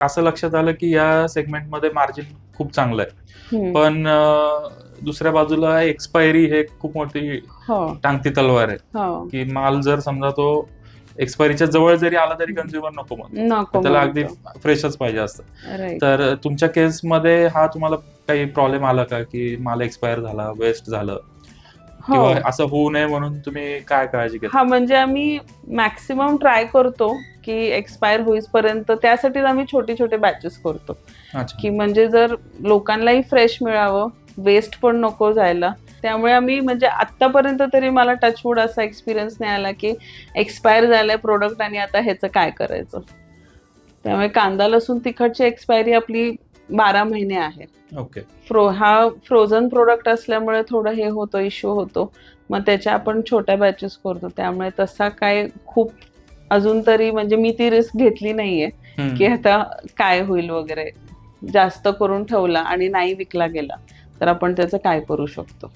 असं लक्षात आलं की या सेगमेंटमध्ये मार्जिन खूप चांगलं आहे, पण दुसऱ्या बाजूला एक्सपायरी हे खूप मोठी टांगती तलवार आहे की माल जर समजा तो एक्सपायरीच्या जवळ जरी आला तरी कंझ्युमर नको म्हणतो, त्याला अगदी फ्रेशच पाहिजे असतं. तर तुमच्या केसमध्ये हा तुम्हाला काही प्रॉब्लेम आला का की माल एक्सपायर झाला, वेस्ट झालं, किंवा असं होऊ नये म्हणून तुम्ही काय काळजी घेता? हा, म्हणजे आम्ही मॅक्सिमम ट्राय करतो की एक्सपायर होईपर्यंत, त्यासाठीच आम्ही छोटे छोटे बॅचेस करतो की म्हणजे जर लोकांनाही फ्रेश मिळावं, वेस्ट पण नको जायला. त्यामुळे आम्ही म्हणजे आतापर्यंत तरी मला टचवूड असा एक्सपिरियन्स नाही आला की एक्सपायर झालंय प्रोडक्ट आणि आता ह्याचं काय करायचं. त्यामुळे कांदा लसूण तिखटची एक्सपायरी आपली 12 महिने आहे. ओके. हा फ्रोझन प्रोडक्ट असल्यामुळे थोडं हे होतं, इश्यू होतो. मग त्याच्या आपण छोट्या बॅचेस करतो, त्यामुळे तसा काय खूप अजून तरी म्हणजे मी ती रिस्क घेतली नाहीये की आता काय होईल वगैरे. जास्त करून ठेवला आणि नाही विकला गेला तर आपण त्याचं काय करू शकतो.